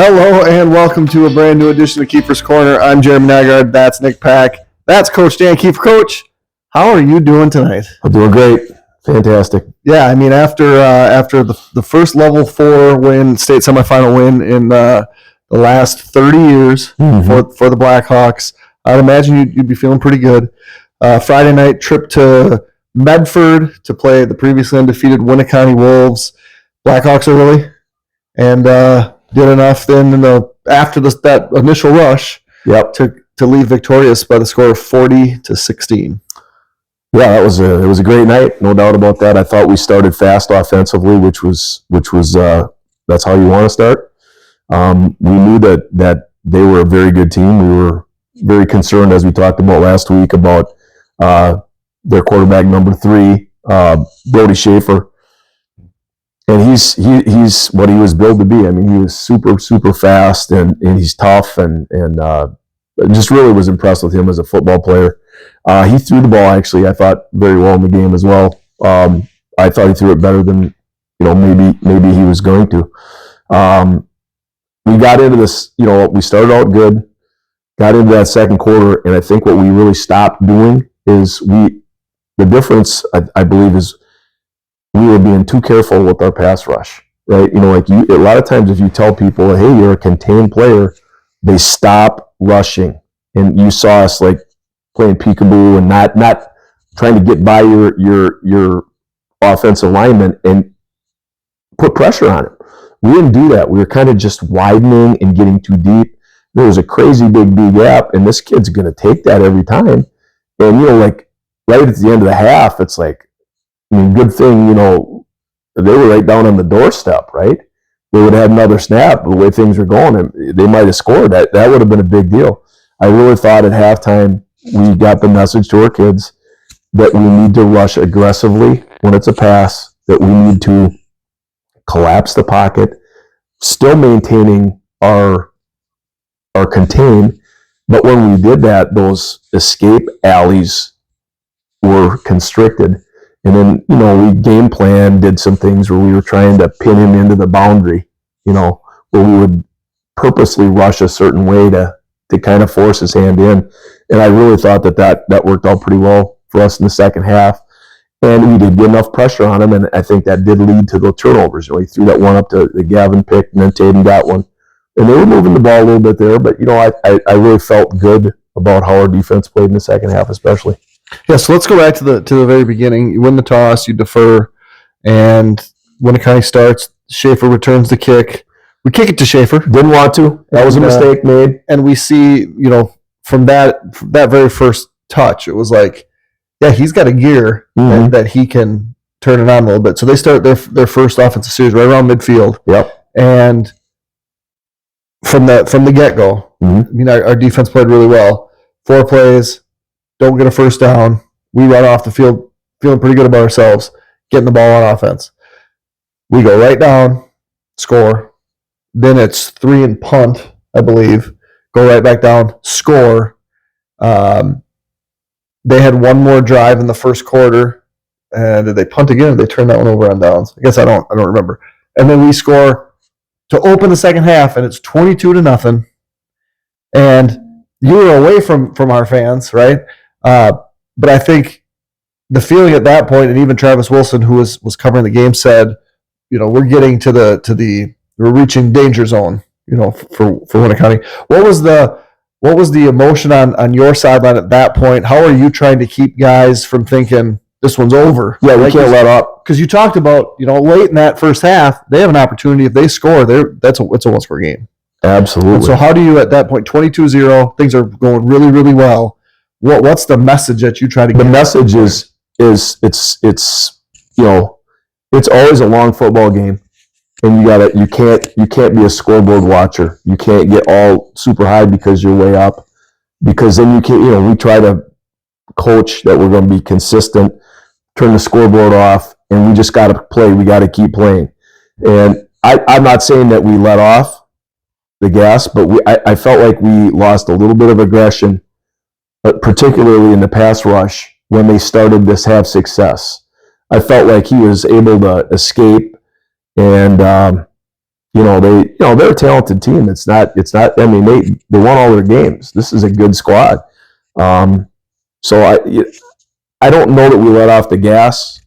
Hello and welcome to a brand new edition of Keefer's Corner. I'm Jeremy Nygaard. That's Nick Pack. That's Coach Dan Keefer. Coach, how are you doing tonight? I'm doing great. Fantastic. Yeah, I mean, after the first level 4 win, state semifinal win in the last 30 years for the Blackhawks, I'd imagine you'd be feeling pretty good. Friday night trip to Medford to play the previously undefeated Winneconne Wolves. Blackhawks early and did enough then after that initial rush to leave victorious by the score of 40-16. Yeah, it was a great night, no doubt about that. I thought we started fast offensively, which was that's how you want to start. We knew that they were a very good team. We were very concerned, as we talked about last week, about their quarterback number 3, Brody Schaefer. And he's what he was built to be. I mean, he was super, super fast and he's tough and just really was impressed with him as a football player. He threw the ball, actually, I thought, very well in the game as well. I thought he threw it better than, maybe he was going to. We got into this, we started out good, got into that second quarter, and I think what we really stopped doing is the difference, I believe, is we were being too careful with our pass rush, right? A lot of times if you tell people, hey, you're a contained player, they stop rushing. And you saw us playing peekaboo and not trying to get by your offensive lineman and put pressure on him. We didn't do that. We were kind of just widening and getting too deep. There was a crazy big B gap, and this kid's going to take that every time. And, right at the end of the half, it's good thing, they were right down on the doorstep, right? They would have another snap, the way things were going, and they might have scored. That would have been a big deal. I really thought at halftime we got the message to our kids that we need to rush aggressively when it's a pass, that we need to collapse the pocket, still maintaining our contain. But when we did that, those escape alleys were constricted. And then, we game planned, did some things where we were trying to pin him into the boundary, where we would purposely rush a certain way to kind of force his hand in. And I really thought that worked out pretty well for us in the second half. And we did get enough pressure on him, and I think that did lead to the turnovers. He threw that one up to the Gavin pick, and then Tatum got one. And they were moving the ball a little bit there, but, I really felt good about how our defense played in the second half especially. Yeah, so let's go back to the very beginning. You win the toss, you defer, and when it kind of starts, Schaefer returns the kick. We kick it to Schaefer. Didn't want to. That was a mistake made. And we see, from that very first touch, it was he's got a gear that he can turn it on a little bit. So they start their first offensive series right around midfield. Yep. And from the get-go, our defense played really well. 4 plays. Don't get a first down. We run off the field feeling pretty good about ourselves, getting the ball on offense. We go right down, score. Then it's 3 and punt, I believe. Go right back down, score. They had one more drive in the first quarter. And did they punt again? Or did they turn that one over on downs? I guess I don't remember. And then we score to open the second half, and it's 22-0. And you were away from our fans, right? But I think the feeling at that point, and even Travis Wilson, who was covering the game, said, we're getting we're reaching danger zone, for Winneconne. What was the emotion on your sideline at that point? How are you trying to keep guys from thinking this one's over? Yeah, we can't let up. Because you talked about, late in that first half, they have an opportunity. If they score, it's a one-score game. Absolutely. And so how do you, at that point, 22-0, things are going really, really well. What's the message that you try to get? The message is it's always a long football game, and you can't be a scoreboard watcher. You can't get all super high because you're way up, because then you can't. We try to coach that we're going to be consistent, turn the scoreboard off, and we just got to play. We got to keep playing. And I'm not saying that we let off the gas, but I felt like we lost a little bit of aggression, particularly in the pass rush when they started this have success. I felt like he was able to escape and they're a talented team. I mean, they won all their games. This is a good squad. So I don't know that we let off the gas,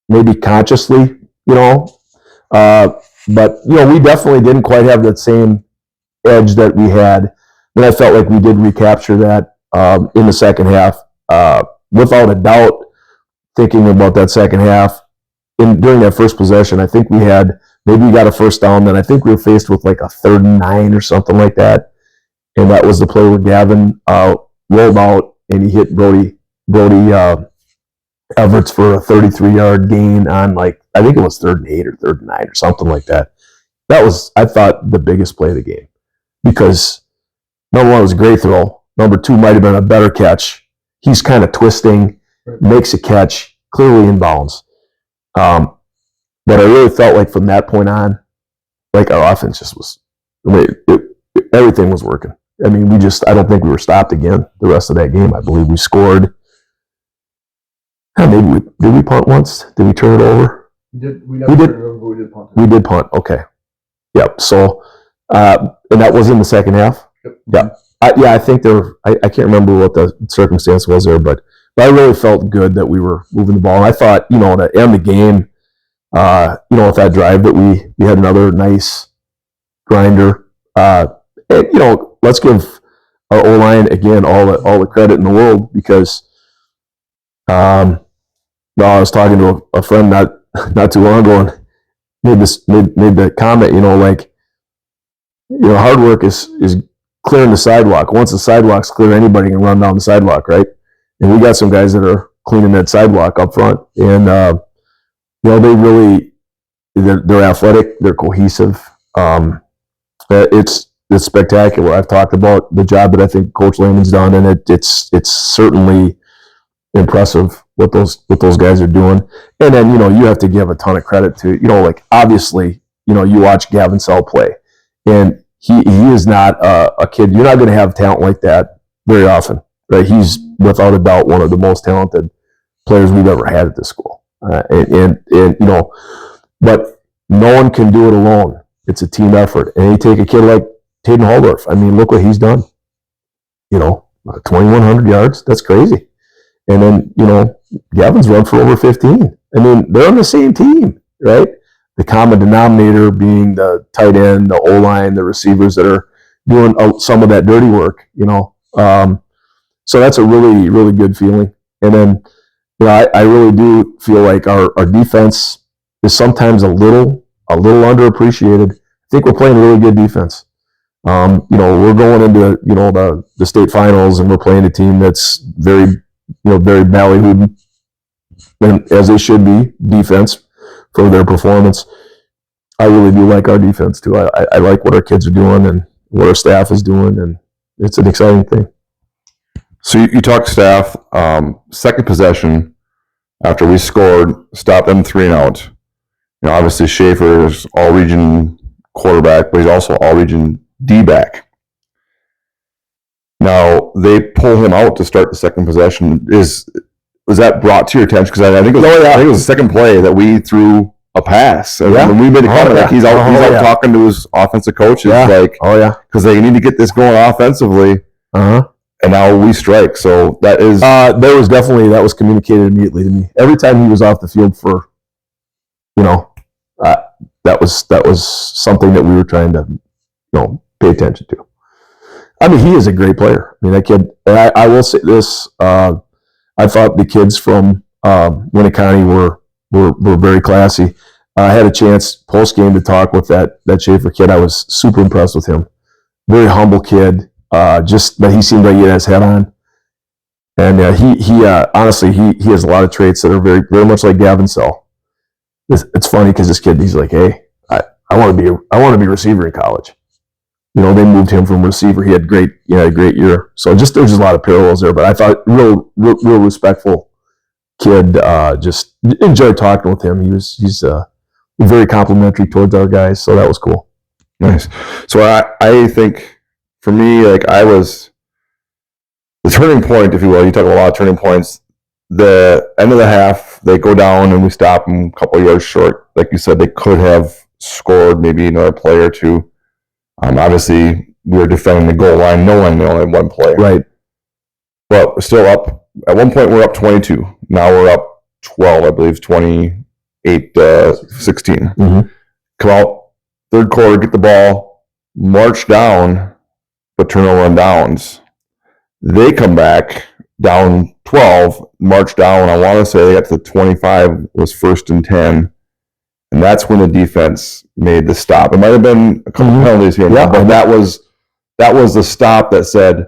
maybe consciously, but we definitely didn't quite have that same edge that we had. And I felt like we did recapture that in the second half, without a doubt. Thinking about that second half, during that first possession, I think we got a first down. Then I think we were faced with like a 3rd and 9 or something like that, and that was the play where Gavin rolled out and he hit Brody Everett's for a 33-yard gain on, like, I think it was 3rd and 8 or 3rd and 9 or something like that. That was, I thought, the biggest play of the game, because number one, it was a great throw. Number two, might have been a better catch. He's kind of twisting, makes a catch, clearly in bounds. But I really felt like from that point on, like, our offense just was, everything was working. I mean, I don't think we were stopped again the rest of that game. I believe we scored. Did we punt once? Did we turn it over? We did punt. We did punt. Okay. Yep. So, and that was in the second half. Yep. Yeah. I think I can't remember what the circumstance was there, but I really felt good that we were moving the ball. And I thought, to end the game, with that drive, that we had another nice grinder. And, let's give our O-line again all the credit in the world, because I was talking to a friend not too long ago, and made the comment, hard work is clearing the sidewalk. Once the sidewalk's clear, anybody can run down the sidewalk, right? And we got some guys that are cleaning that sidewalk up front, and they're athletic, they're cohesive. It's spectacular. I've talked about the job that I think Coach Lehman's done, and it's certainly impressive what those guys are doing. And then you have to give a ton of credit to obviously you watch Gavin St play, and he is not a kid. You're not going to have talent like that very often, right? He's without a doubt one of the most talented players we've ever had at this school, and but no one can do it alone. It's a team effort, and you take a kid like Taden Haldorf. I mean, look what he's done. 2,100 yards. That's crazy. And then, Gavin's run for over 15. I mean, they're on the same team, right? The common denominator being the tight end, the O-line, the receivers that are doing some of that dirty work, So that's a really, really good feeling. And then, I really do feel like our defense is sometimes a little underappreciated. I think we're playing a really good defense. We're going into, the state finals, and we're playing a team that's very ballyhooed, and as they should be, defense for their performance. I really do like our defense too. I like what our kids are doing and what our staff is doing, and it's an exciting thing. So you talk staff, second possession after we scored, stopped them 3-and-out. Obviously Schaefer is all-region quarterback, but he's also all-region D-back. Now they pull him out to start the second possession. Was that brought to your attention? Because I think it was the second play that we threw a pass. And when we made a comment, like he's out talking to his offensive coaches, because they need to get this going offensively. And now we strike. So that is that was communicated immediately to me. Every time he was off the field for, that was something that we were trying to, pay attention to. I mean, he is a great player. I mean, that kid. I will say this: I thought the kids from Winneconne were very classy. I had a chance post game to talk with that Schaefer kid. I was super impressed with him. Very humble kid. But he seemed like he had his head on. And he honestly he has a lot of traits that are very, very much like Gavin St. It's funny because this kid, he's like, hey, I want to be a receiver in college. They moved him from receiver. He had a great year. So there's just a lot of parallels there. But I thought real respectful kid. Just enjoyed talking with him. He's very complimentary towards our guys. So that was cool. Nice. So I think for me, I was the turning point, if you will. You talk about a lot of turning points. The end of the half, they go down and we stop them a couple of yards short. Like you said, they could have scored maybe another play or two. Obviously, we were defending the goal line knowing we only had one play. Right. But we're still up. At one point, we're up 22. Now we're up 12, I believe, 28, 16. Mm-hmm. Come out, third quarter, get the ball, march down, but turnover on downs. They come back down 12, march down. I want to say they got to 25, was 1st and 10. And that's when the defense made the stop. It might have been a couple penalties here, but that was the stop that said,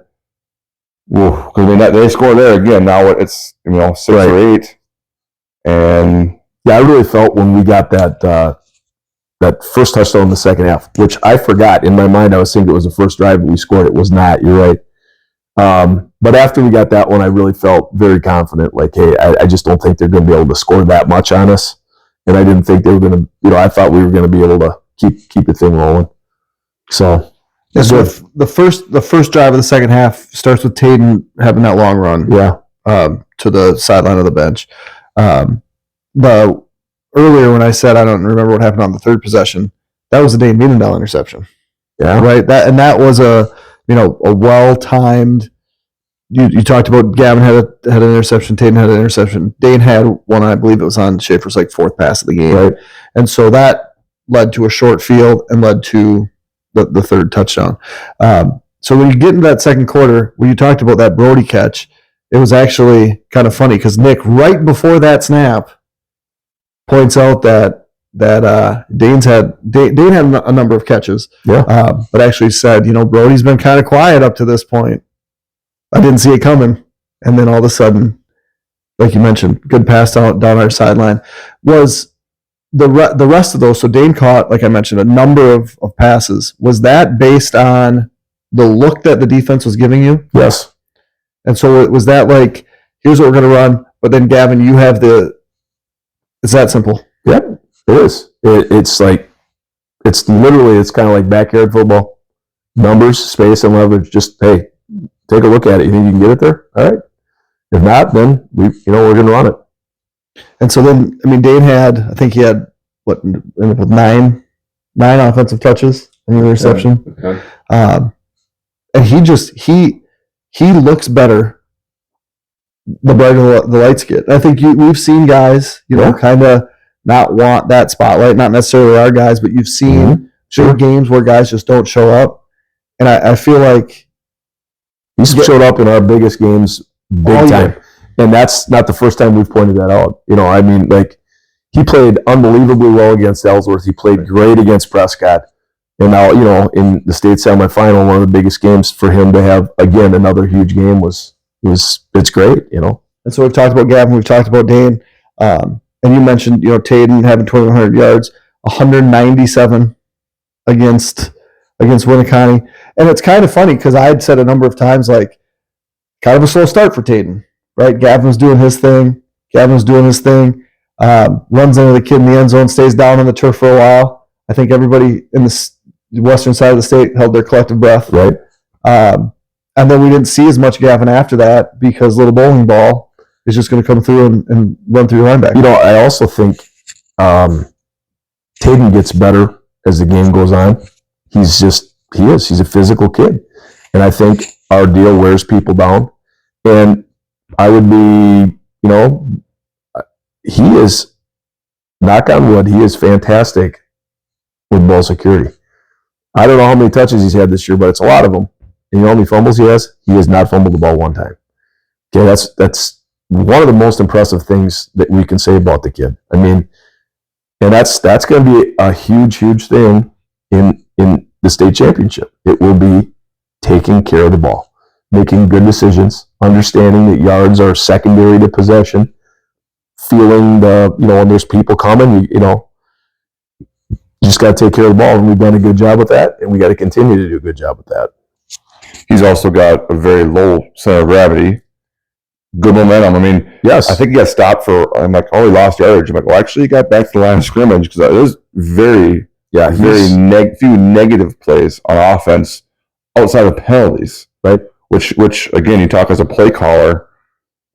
because they score there again. Now it's 6 or 8, and I really felt when we got that first touchdown in the second half, which I forgot in my mind. I was thinking it was the first drive, but we scored. It was not. You're right. But after we got that one, I really felt very confident. Like, hey, I just don't think they're going to be able to score that much on us, and I didn't think they were going to. I thought we were going to be able to keep the thing rolling. So. Yeah, so the first drive of the second half starts with Taden having that long run to the sideline of the bench. But earlier when I said I don't remember what happened on the third possession, that was a Dane Meenendahl interception. Yeah. Right? That was a well-timed. You talked about Gavin had an interception, Taden had an interception. Dane had one, I believe it was on Schaefer's fourth pass of the game. Right. And so that led to a short field and led to the third touchdown. So when you get into that second quarter, when you talked about that Brody catch, it was actually kind of funny because Nick, right before that snap, points out that Dane had a number of catches, but actually said, Brody's been kind of quiet up to this point. I didn't see it coming, and then all of a sudden, like you mentioned, good pass down our sideline. Was the rest of those, so Dane caught, like I mentioned, a number of passes. Was that based on the look that the defense was giving you? Yes. And so was that here's what we're going to run, but then Gavin, you have it's that simple. Yep, it is. It's literally kind of like backyard football. Numbers, space, and leverage. Just, hey, take a look at it. You think you can get it there? All right. If not, then we're going to run it. And so then, Dane I think he had, ended up with nine offensive touches in the interception. Okay. And he looks better the brighter the lights get. I think we've seen guys, kind of not want that spotlight, not necessarily our guys, but you've seen games where guys just don't show up. And I feel like he's showed up in our biggest games big time. And that's not the first time we've pointed that out. He played unbelievably well against Ellsworth. He played great against Prescott. And now, in the state semifinal, one of the biggest games for him to have, again, another huge game it's great, And so we've talked about Gavin, we've talked about Dane. And you mentioned, Taden having 2,100 yards, 197 against Winneconne. And it's kind of funny because I had said a number of times, kind of a slow start for Taden. Right, Gavin was doing his thing. Runs into the kid in the end zone, stays down on the turf for a while. I think everybody in the western side of the state held their collective breath. Right. And then we didn't see as much Gavin after that because little bowling ball is just going to come through and run through the linebacker. I also think Taden gets better as the game goes on. He's a physical kid. And I think our deal wears people down. And I would be, he is, knock on wood, he is fantastic with ball security. I don't know how many touches he's had this year, but it's a lot of them. And you know how many fumbles he has? He has not fumbled the ball one time. Okay, that's one of the most impressive things that we can say about the kid. And that's going to be a huge, huge thing in the state championship. It will be taking care of the ball, making good decisions, understanding that yards are secondary to possession, feeling when there's people coming, you just got to take care of the ball, and we've done a good job with that, and we got to continue to do a good job with that. He's also got a very low center of gravity, good momentum. Yes. I think he got stopped for, he lost yardage. Actually, he got back to the line of scrimmage because it was very few negative plays on offense outside of penalties, right? Which again, you talk as a play caller,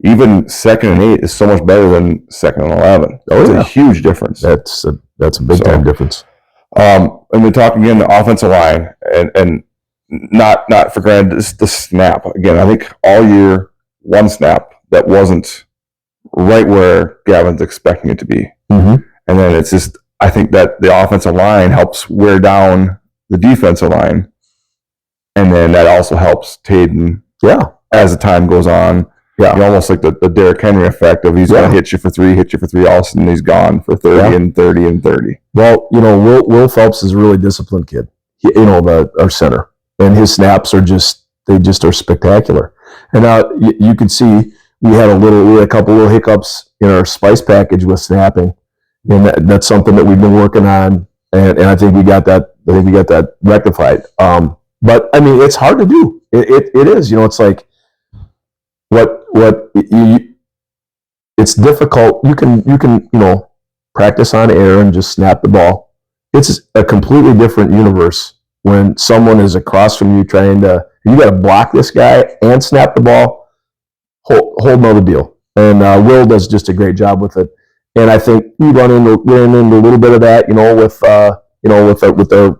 even 2nd and 8 is so much better than 2nd and 11. It's a huge difference. That's a big time difference. And we talk again the offensive line, and not for granted the snap. Again, I think all year one snap that wasn't right where Gavin's expecting it to be, and then it's just I think that the offensive line helps wear down the defensive line, and then that also helps Taden. Yeah, as the time goes on. Yeah, almost like the Derrick Henry effect of he's going to hit you for three, all of a sudden he's gone for 30 and 30 and 30. Well, Will Phelps is a really disciplined kid. Our center, and his snaps are just spectacular. And now you can see we had a couple little hiccups in our spice package with snapping, and that's something that we've been working on, and I think we got that. I think we got that rectified. But I mean, it's hard to do. It is. It's like it's difficult. You can practice on air and just snap the ball. It's a completely different universe when someone is across from you you got to block this guy and snap the ball. Whole nother deal. And Will does just a great job with it. And I think we run into a little bit of that, with their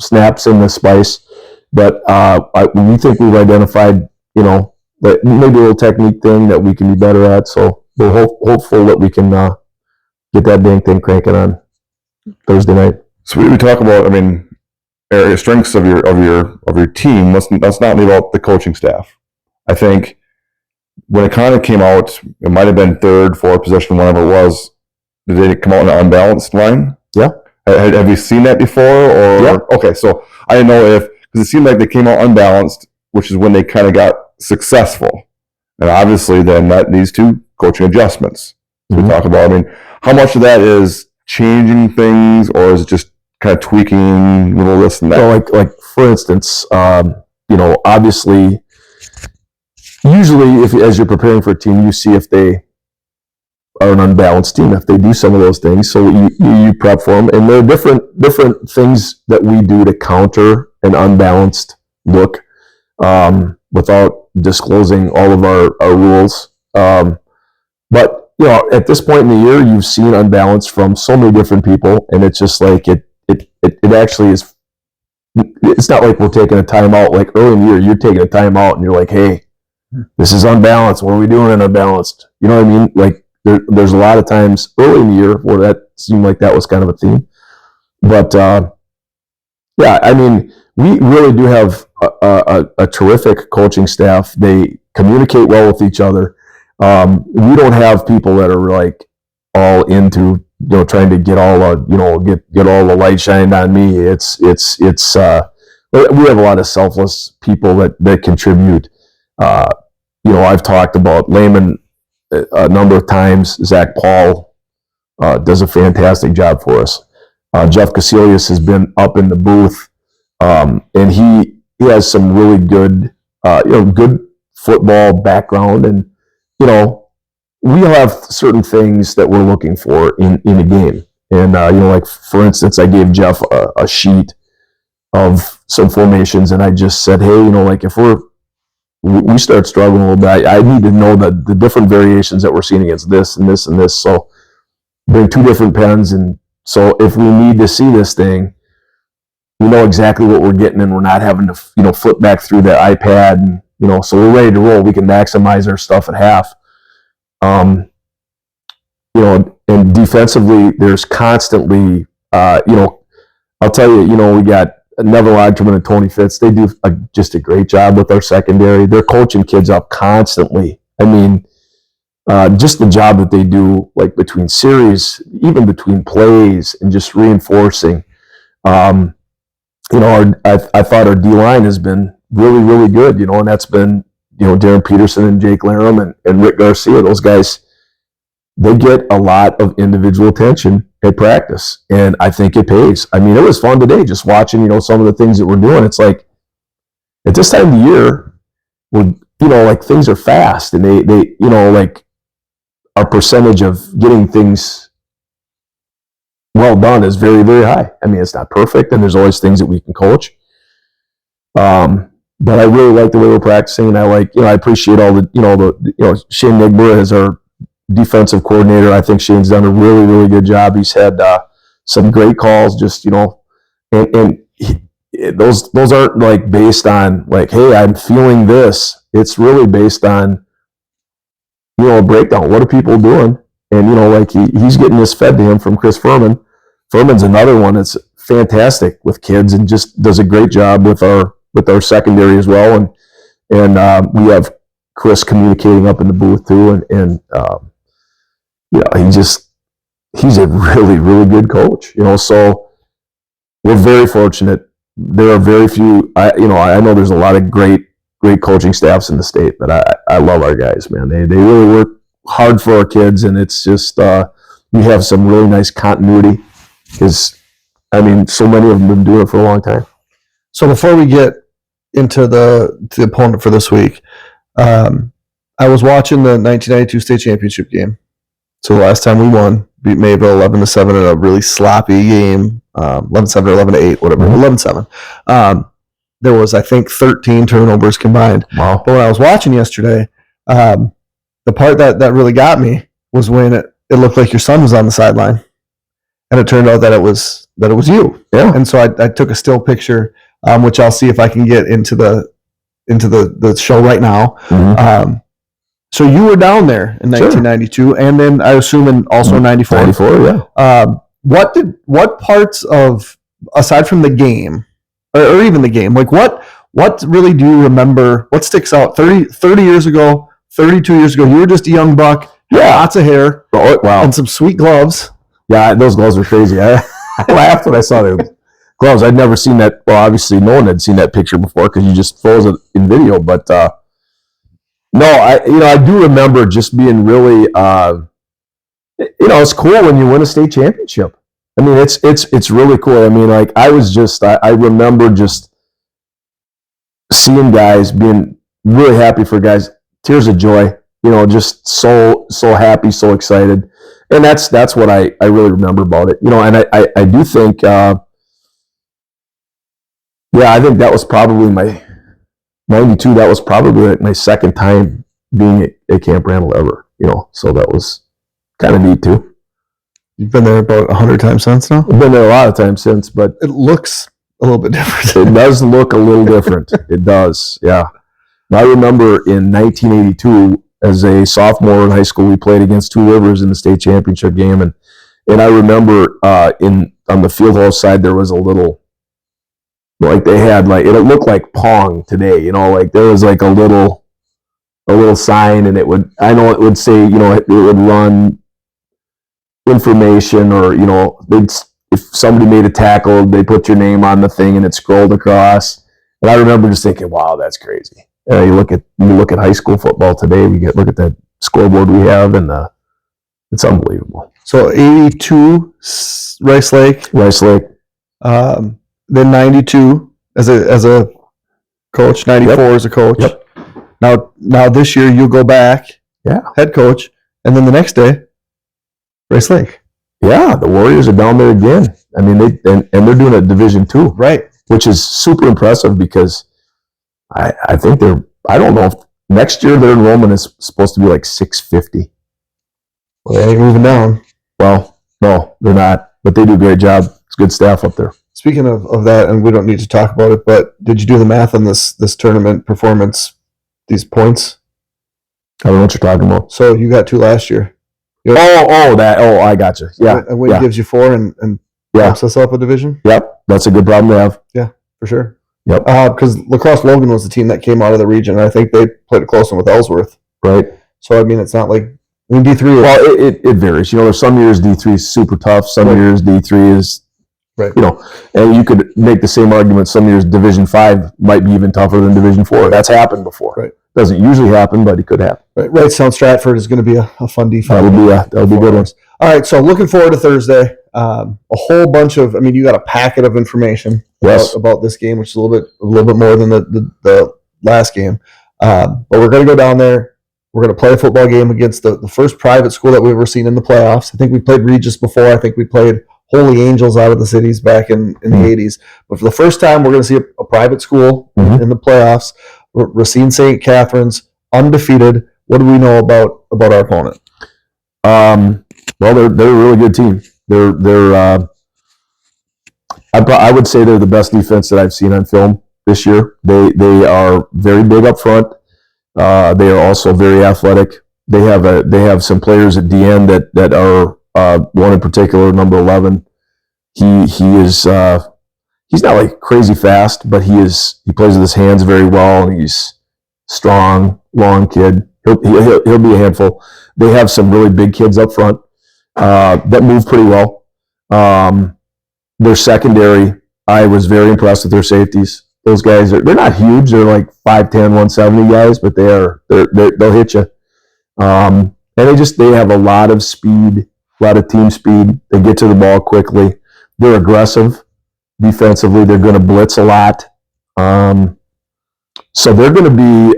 snaps and the spice. But we think we've identified, that maybe a little technique thing that we can be better at. So we're hopeful that we can get that dang thing cranking on Thursday night. So we talk about, area strengths of your team. Let's not leave out the coaching staff. I think when it kind of came out, it might have been third, fourth possession, whatever it was. Did they come out in an unbalanced line? Yeah. Have you seen that before? Or yeah. Okay, so I didn't know because it seemed like they came out unbalanced, which is when they kind of got successful. And obviously then that leads to coaching adjustments. So we talk about, how much of that is changing things, or is it just kind of tweaking a little this and that? So like for instance, obviously, usually as you're preparing for a team, you see if they are an unbalanced team, if they do some of those things. So you prep for them. And there are different things that we do to counter an unbalanced look, without disclosing all of our rules. But at this point in the year, you've seen unbalance from so many different people, and it's just like it actually is. It's not like we're taking a timeout. Like early in the year, you're taking a timeout, and you're like, "Hey, this is unbalanced. What are we doing in unbalanced?" You know what I mean? Like there's a lot of times early in the year where that seemed like that was kind of a theme. But we really do have a terrific coaching staff. They communicate well with each other. We don't have people that are like all into trying to get all get all the light shined on me. It's we have a lot of selfless people that contribute. I've talked about Lehman a number of times. Zach Paul does a fantastic job for us. Jeff Casilius has been up in the booth, and he has some really good good football background, and we have certain things that we're looking for in a game. And, like, for instance, I gave Jeff a sheet of some formations, and I just said, hey, like, if we start struggling a little bit, I need to know the different variations that we're seeing against this and this and this. So bring two different pens. And so if we need to see this thing, we know exactly what we're getting, and we're not having to, flip back through the iPad. And, so we're ready to roll. We can maximize our stuff at half. And defensively, there's constantly, I'll tell you, we got Neville Ogterman and Tony Fitz. They do just a great job with our secondary. They're coaching kids up constantly. Just the job that they do, like between series, even between plays, and just reinforcing. I thought our D-line has been really, really good, and that's been, Darren Peterson and Jake Laram and Rick Garcia. Those guys, they get a lot of individual attention at practice, and I think it pays. It was fun today just watching, some of the things that we're doing. It's like, at this time of the year, when, things are fast, and they our percentage of getting things well done is very, very high. It's not perfect, and there's always things that we can coach. But I really like the way we're practicing, and I appreciate all the, Shane Nigborough is our defensive coordinator. I think Shane's done a really, really good job. He's had some great calls, just, those aren't like based on like, hey, I'm feeling this. It's really based on, a breakdown. What are people doing? And like he's getting this fed to him from Chris Furman. Furman's another one that's fantastic with kids and just does a great job with our secondary as well. And we have Chris communicating up in the booth too. And he's a really, really good coach. So we're very fortunate. There are very few. I know there's a lot of great coaching staffs in the state, but I love our guys, man. They really work hard for our kids, and it's just we have some really nice continuity because so many of them have been doing it for a long time. So before we get into the opponent for this week, I was watching the 1992 state championship game. So the last time we won, beat Mayville 11-7 in a really sloppy game, 11-7 or 11-8, whatever, 11-7. There was, I think, 13 turnovers combined. Wow. But when I was watching yesterday, the part that really got me was when it looked like your son was on the sideline, and it turned out that it was you. Yeah. And so I took a still picture, which I'll see if I can get into the show right now. Mm-hmm. So you were down there in 1992, and then I assume in also 94. 94, yeah. What parts of, aside from the game, or even the game, like what really do you remember? What sticks out? 30 years ago, 32 years ago, you were just a young buck, lots of hair, wow, and some sweet gloves. Yeah, those gloves were crazy. I laughed when I saw those gloves. I'd never seen that. Well, obviously, no one had seen that picture before because you just froze it in video. But no, I do remember just being really, it's cool when you win a state championship. It's really cool. Like I remember just seeing guys being really happy for guys, tears of joy. Just so happy, so excited. And that's what I really remember about it. And I do think, I think that was probably my 92. That was probably my second time being at Camp Randall ever. So that was kind of neat too. You've been there about 100 times since now? I've been there a lot of times since, but it looks a little bit different. It does look a little different. It does, yeah. I remember in 1982, as a sophomore in high school, we played against Two Rivers in the state championship game, and I remember on the field house side there was a little, like they had it looked like Pong today, like there was like a little sign, and it would say, it would run information, or if somebody made a tackle, they put your name on the thing and it scrolled across. And I remember just thinking, wow, that's crazy. You look at high school football today, look at that scoreboard we have, and it's unbelievable. So 82 Rice Lake, then 92 as a coach, 94 as a coach. Yep. Now this year you go back, head coach, and then the next day, Rice Lake. Yeah, the Warriors are down there again. They're doing a Division II, right? Which is super impressive because I think I don't know if next year their enrollment is supposed to be like 650. Well, they ain't moving down. Well, no, they're not, but they do a great job. It's good staff up there. Speaking of that, and we don't need to talk about it, but did you do the math on this tournament performance, these points? I don't know what you're talking about. So you got 2 last year. I got you. Yeah. And Wayne gives you 4 and bumps us up a division? Yep. That's a good problem to have. Yeah, for sure. Yep. Because Lacrosse Logan was the team that came out of the region, and I think they played a close one with Ellsworth. Right. So, it's not like D3. Well, it varies. There's some years D3 is super tough. Some years D3 is, right. And you could make the same argument. Some years Division 5 might be even tougher than Division 4. That's happened before. Right. Doesn't usually happen, but it could happen. Right. Sound Stratford is going to be a fun D5. That'll be good ones. All right. So looking forward to Thursday. A whole bunch of, you got a packet of information about this game, which is a little bit more than the last game. But we're going to go down there. We're going to play a football game against the first private school that we've ever seen in the playoffs. I think we played Regis before. I think we played Holy Angels out of the cities back in the 80s. But for the first time, we're going to see a private school in the playoffs. Racine St. Catherine's, undefeated. What do we know about our opponent? Well, they're a really good team. They're I would say they're the best defense that I've seen on film this year. They are very big up front. They are also very athletic. They have some players at the end that are one in particular, number 11. He is he's not like crazy fast, but he plays with his hands very well, and he's strong, long kid. He'll be a handful. They have some really big kids up front that move pretty well. Their secondary, I was very impressed with their safeties. Those guys they're not huge. They're like 5'10", 170 guys, but they'll hit you. And they have a lot of speed, a lot of team speed. They get to the ball quickly. They're aggressive defensively. They're going to blitz a lot. So they're going to be,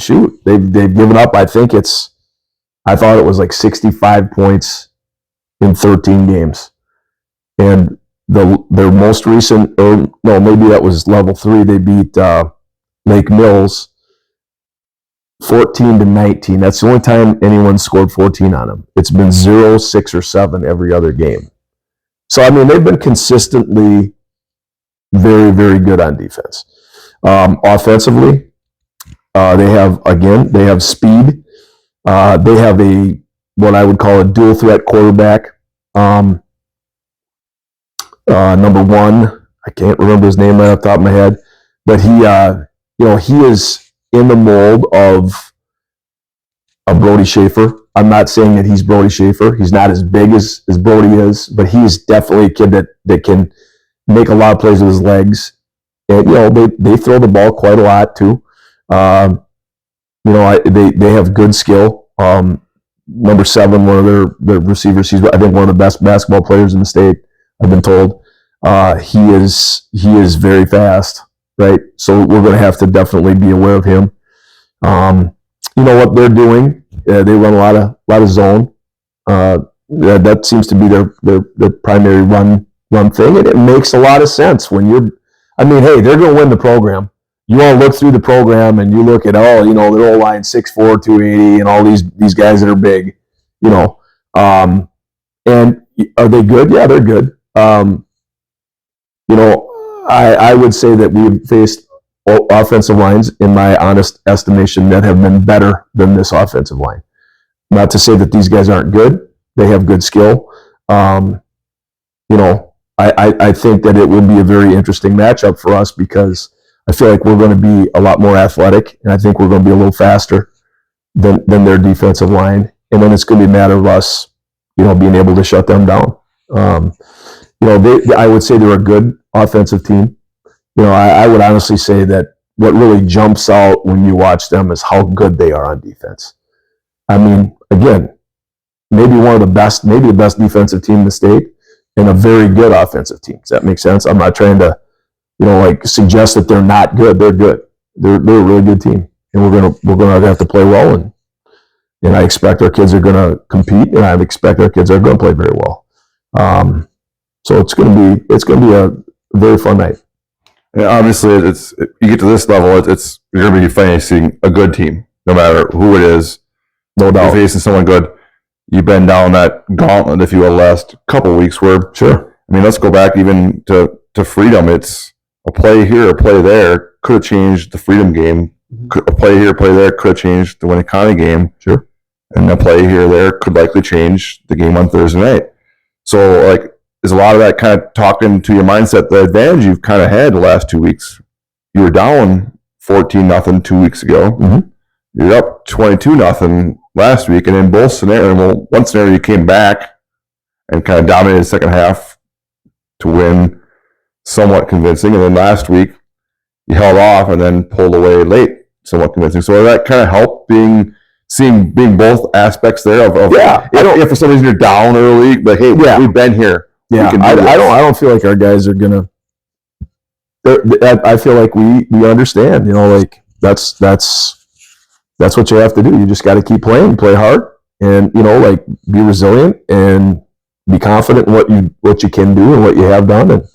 shoot, they've given up. I thought it was like 65 points in 13 games. And their most recent, or no, maybe that was level 3. They beat Lake Mills 14-19. That's the only time anyone scored 14 on them. It's been 0, 6, or 7 every other game. So they've been consistently very, very good on defense. Offensively, they have speed. They have what I would call a dual threat quarterback. Number 1, I can't remember his name right off the top of my head, but he is in the mold of a Brody Schaefer. I'm not saying that he's Brody Schaefer. He's not as big as Brody is, but he's definitely a kid that can make a lot of plays with his legs. And they throw the ball quite a lot too. They have good skill. Number 7, one of their receivers, he's I think one of the best basketball players in the state, I've been told. He is very fast, right? So we're going to have to definitely be aware of him. What they're doing? They run a lot of zone. That seems to be their primary run thing, and it makes a lot of sense when you're. Hey, they're going to win the program. You want to look through the program and you look at their O-line 6'4", 280, and all these guys that are big, And are they good? Yeah, they're good. I would say that we've faced offensive lines, in my honest estimation, that have been better than this offensive line. Not to say that these guys aren't good. They have good skill. I think that it will be a very interesting matchup for us because I feel like we're going to be a lot more athletic, and I think we're going to be a little faster than their defensive line. And then it's going to be a matter of us, being able to shut them down. I would say they're a good offensive team. I would honestly say that what really jumps out when you watch them is how good they are on defense. Again, maybe the best defensive team in the state, and a very good offensive team. Does that make sense? I'm not trying to, suggest that they're not good. They're good. They're a really good team, and we're gonna have to play well. And I expect our kids are gonna compete, and I expect our kids are gonna play very well. So it's gonna be a very fun night. And obviously, you get to this level, you're going to be facing a good team, no matter who it is. No doubt. You're facing someone good. You've been down that gauntlet, if you will, the last couple of weeks. Where sure. Let's go back even to freedom. It's a play here, a play there could have changed the freedom game. A play here, a play there could have changed the Winneconne game. Sure. And a play here or there could likely change the game on Thursday night. So, is a lot of that kind of talking to your mindset, the advantage you've kind of had the last 2 weeks. You were down 14-0 2 weeks ago. Mm-hmm. You're up 22-0 last week, and in both scenarios, one scenario you came back and kind of dominated the second half to win somewhat convincing, and then last week you held off and then pulled away late, somewhat convincing. So that kind of helped being both aspects there of yeah. If for some reason you're down early, but hey, we've been here. Yeah, I don't feel like our guys are gonna. I feel like we understand. That's what you have to do. You just got to keep playing, play hard, and be resilient and be confident in what you can do and what you have done. And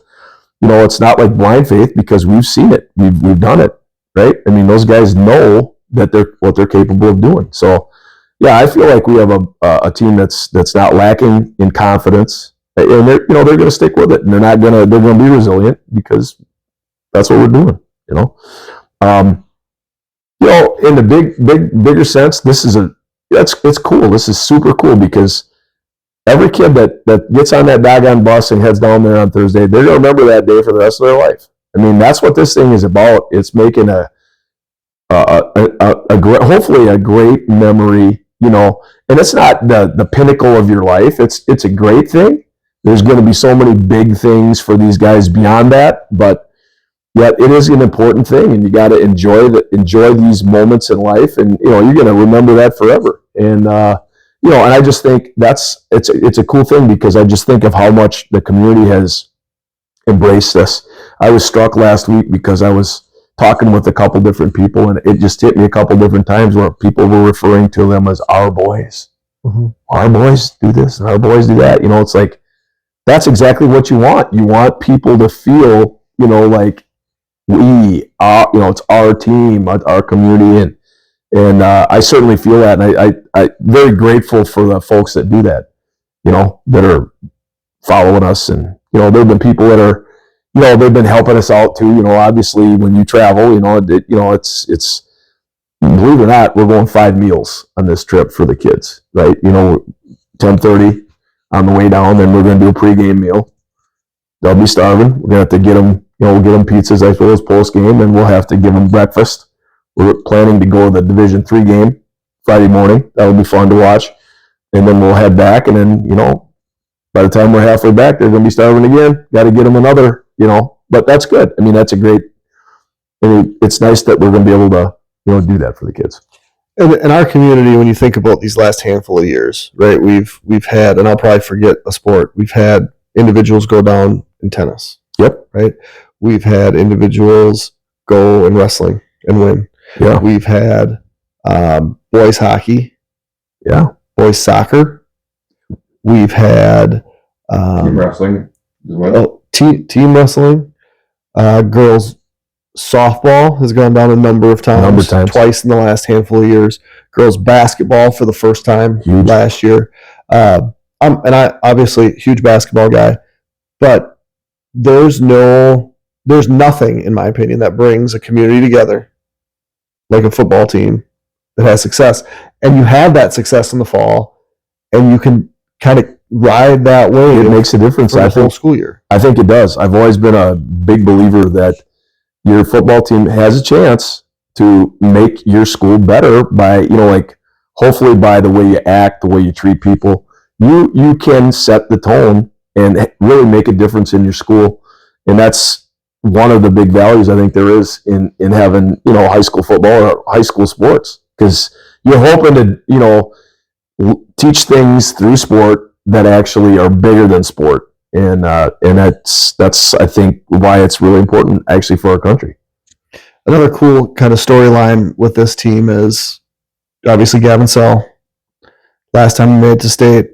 it's not like blind faith because we've seen it, we've done it, right? Those guys know that what they're capable of doing. So yeah, I feel like we have a team that's not lacking in confidence. and they're going to stick with it, and they're going to be resilient because that's what we're doing. In the bigger sense, it's cool. This is super cool because every kid that gets on that doggone bus and heads down there on Thursday, they're going to remember that day for the rest of their life. I mean, that's what this thing is about. It's making hopefully a great memory, and it's not the pinnacle of your life. It's a great thing. There's going to be so many big things for these guys beyond that, but yet it is an important thing, and you got to enjoy these moments in life, and you're going to remember that forever. And and I just think it's a cool thing because I just think of how much the community has embraced this. I was struck last week because I was talking with a couple different people, and it just hit me a couple different times where people were referring to them as our boys. Mm-hmm. Our boys do this, and our boys do that. It's like that's exactly what you want. You want people to feel, like we are, it's our team, our community, and I certainly feel that, and I very grateful for the folks that do that, that are following us, and there've been people that are, they've been helping us out too. Obviously when you travel, it's believe it or not, we're going 5 meals on this trip for the kids, right? 10:30 on the way down, then we're going to do a pregame meal. They'll be starving. We're going to have to get them, we'll get them pizzas, I suppose, post game, and we'll have to give them breakfast. We're planning to go to the Division III game Friday morning. That'll be fun to watch. And then we'll head back, and then, by the time we're halfway back, they're going to be starving again. Got to get them another, but that's good. I mean, that's it's nice that we're going to be able to, do that for the kids. In our community, when you think about these last handful of years, right, we've had, and I'll probably forget a sport, we've had individuals go down in tennis. Yep. Right? We've had individuals go in wrestling and win. Yeah. We've had boys hockey. Yeah. Boys soccer. We've had Team wrestling as well. Team wrestling. Girls softball has gone down a number of times. Twice in the last handful of years. Girls basketball for the first time last year. I'm obviously a huge basketball guy, but there's nothing, in my opinion, that brings a community together like a football team that has success. And you have that success in the fall, and you can kind of ride that wave. It makes a difference. For the whole school year. I think it does. I've always been a big believer that your football team has a chance to make your school better by, hopefully by the way you act, the way you treat people. You can set the tone and really make a difference in your school. And that's one of the big values I think there is in having, high school football or high school sports, because you're hoping to, teach things through sport that actually are bigger than sport. And that's I think why it's really important actually for our country. Another cool kind of storyline with this team is obviously Gavin Sell. Last time he made it to state,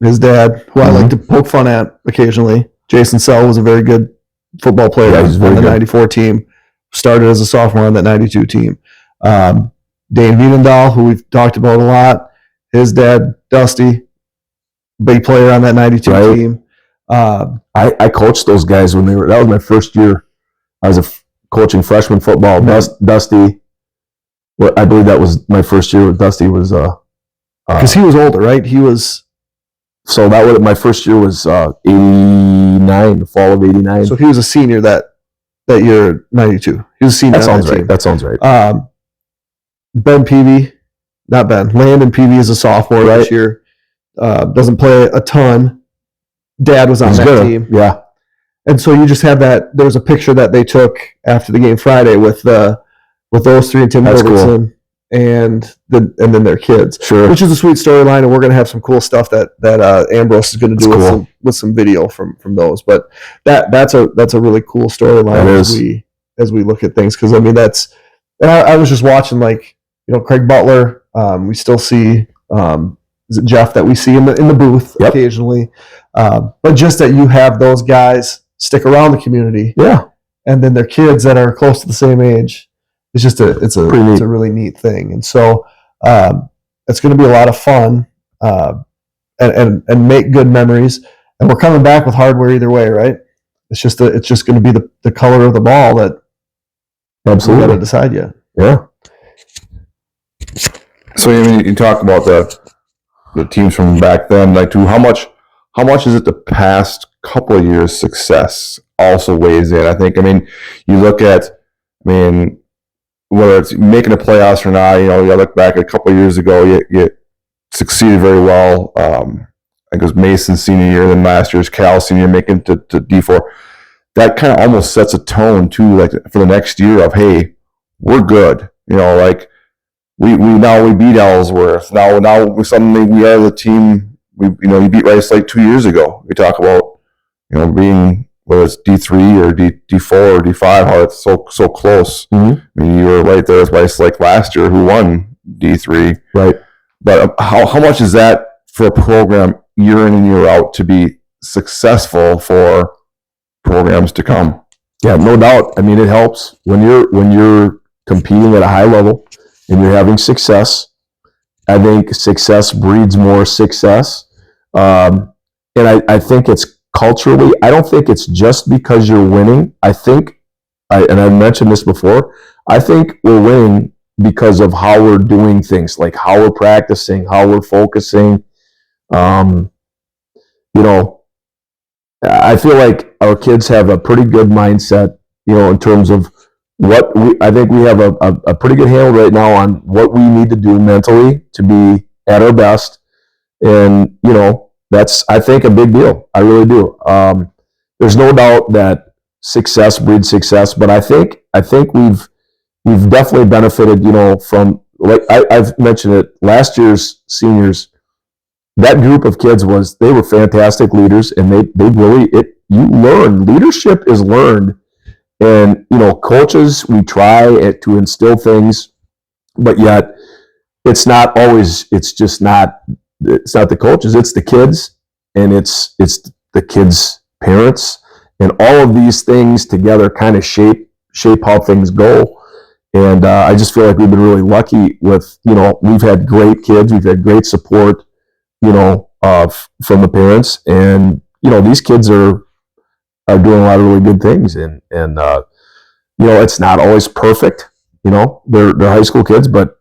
his dad, who I like to poke fun at occasionally, Jason Sell, was a very good football player on the 94 team. Started as a sophomore on that 92 team. Dane Wiedendahl, who we've talked about a lot, his dad, Dusty, big player on that 92 team. I coached those guys that was my first year. I was coaching freshman football. Dusty, I believe that was my first year with Dusty was because he was older, right? He was. So my first year was 89, the fall of 89. So he was a senior that year, 92. He was a senior. That sounds right. Ben Peavy, not Ben. Landon Peavy is a sophomore this year. Doesn't play a ton. Dad was on that team. Yeah. And so you just have that. There was a picture that they took after the game Friday with those three and Tim Robertson. Cool. And then their kids, which is a sweet storyline, and we're going to have some cool stuff that Ambrose is going to do with some video from those. But that's a really cool storyline as we look at things, because I mean I was just watching Craig Butler. We still see is it Jeff that we see in the booth occasionally, but just that you have those guys stick around the community, and then their kids that are close to the same age. It's just it's a really neat thing, and so it's going to be a lot of fun and make good memories. And we're coming back with hardware either way, right? It's just going to be the color of the ball that we got to decide yet. Yeah. So I mean, you talk about the teams from back then, like how much is it the past couple of years' success also weighs in? I think, I mean, you look at, whether it's making the playoffs or not, you look back a couple of years ago, you succeeded very well. I think it was Mason's senior year, then last year's Cal senior making to D4. That kind of almost sets a tone too, like for the next year of, hey, we're good. Like we beat Ellsworth. Now suddenly we are the team. You beat Rice Lake 2 years ago. We talk about being, whether it's D3 or D4 or D5, how it's so close. Mm-hmm. You were right there with Rice Lake last year, who won D3. Right. But how much is that for a program year in and year out to be successful for programs to come? Yeah, no doubt. It helps when you're competing at a high level and you're having success. I think success breeds more success. And I think it's culturally, I don't think it's just because you're winning. I think, and I've mentioned this before, I think we're winning because of how we're doing things, like how we're practicing, how we're focusing. I feel like our kids have a pretty good mindset, in terms of I think we have a pretty good handle right now on what we need to do mentally to be at our best. And, that's, I think, a big deal. I really do. There's no doubt that success breeds success, but I think we've definitely benefited, from, like I've mentioned it, last year's seniors. That group of kids they were fantastic leaders, and they really, you learn, leadership is learned. And, coaches, we try to instill things, but yet it's not always, it's not the coaches, it's the kids, and it's the kids' parents, and all of these things together kind of shape how things go. And I just feel like we've been really lucky with, we've had great kids, we've had great support, from the parents, and these kids are doing a lot of really good things, and it's not always perfect. They're high school kids, but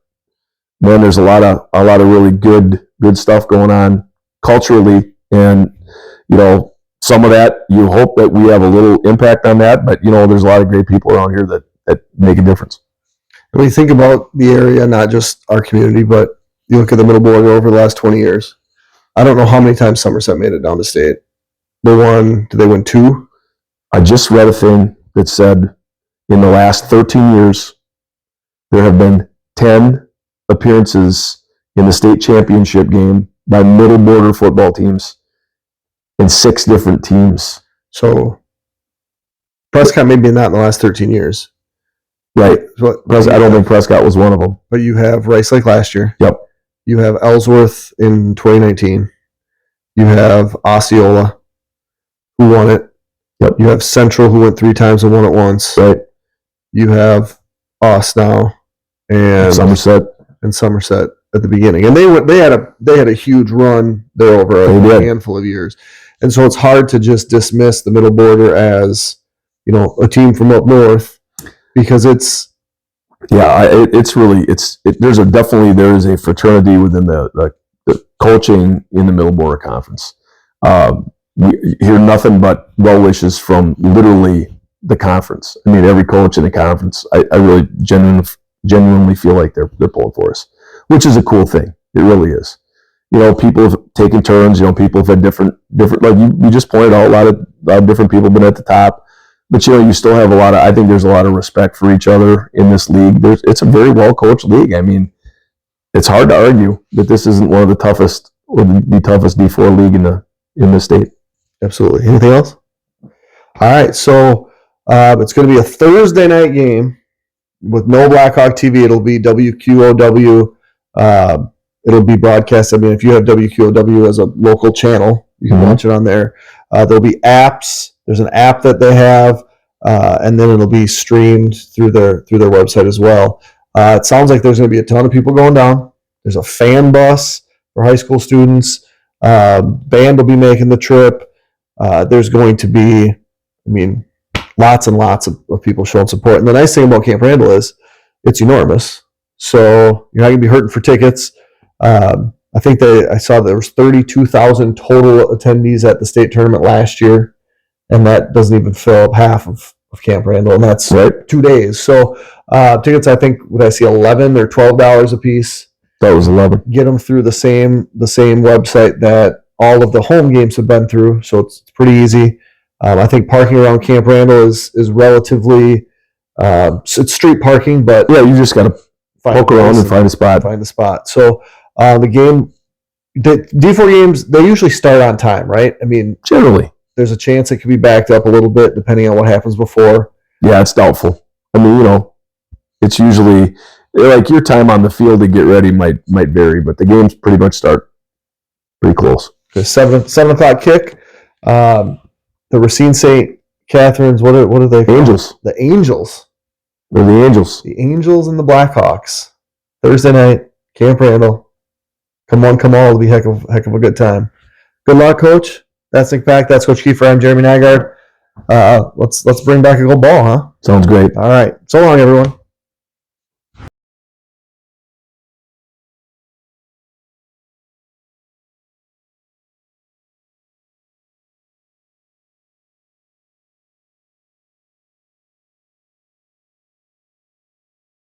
man, there's a lot of really good stuff going on culturally, and some of that you hope that we have a little impact on that, but there's a lot of great people around here that make a difference. When you think about the area, not just our community, but you look at the middle border over the last 20 years. I don't know how many times Somerset made it down to state. Did they win 2? I just read a thing that said in the last 13 years, there have been 10 appearances in the state championship game by middle border football teams in 6 different teams. So Prescott may be in that in the last 13 years. Right. I don't think Prescott was one of them. But you have Rice Lake last year. Yep. You have Ellsworth in 2019. You have Osceola, who won it. Yep. You have Central, who went 3 times and won it once. Right. You have us now, and Somerset at the beginning, and they had a huge run there over a handful of years, and so it's hard to just dismiss the middle border as a team from up north, because it's there's a fraternity within the coaching in the middle border conference. We hear nothing but well wishes from literally the conference. Every coach in the conference, I really genuinely feel like they're pulling for us, which is a cool thing. It really is. People have taken turns. People have had different. Like you just pointed out, a lot of different people have been at the top, but you still have I think there's a lot of respect for each other in this league. It's a very well coached league. It's hard to argue that this isn't one of the toughest D4 league in the state. Absolutely. Anything else? All right. So it's going to be a Thursday night game with no Blackhawk TV. It'll be WQOW. It'll be broadcast. If you have WQOW as a local channel, you can watch it on there. There'll be apps. There's an app that they have, and then it'll be streamed through their website as well. It sounds like there's going to be a ton of people going down. There's a fan bus for high school students. Band will be making the trip. there's going to be, lots and lots of people showing support. And the nice thing about Camp Randall is it's enormous. So you're not going to be hurting for tickets. I think I saw there was 32,000 total attendees at the state tournament last year, and that doesn't even fill up half of Camp Randall, and that's 2 days. So tickets, I think, would I see $11 or $12 a piece? That was 11. Get them through the same website that all of the home games have been through, so it's pretty easy. I think parking around Camp Randall is relatively it's street parking, but Yeah, you just got to poke around and find a spot. Find the spot. So the D4 games, they usually start on time, right? Generally. There's a chance it could be backed up a little bit depending on what happens before. Yeah, it's doubtful. It's usually like your time on the field to get ready might vary, but the games pretty much start pretty close. The 7 o'clock kick. The Racine St. Catherine's, what are they called? Angels. The Angels. They're the Angels. The Angels and the Blackhawks. Thursday night, Camp Randall. Come on, come all. It'll be heck of a good time. Good luck, Coach. That's Nick Pack. That's Coach Keefer. I'm Jeremy Nygaard. Let's bring back a gold ball, huh? Sounds great. All right. So long, everyone.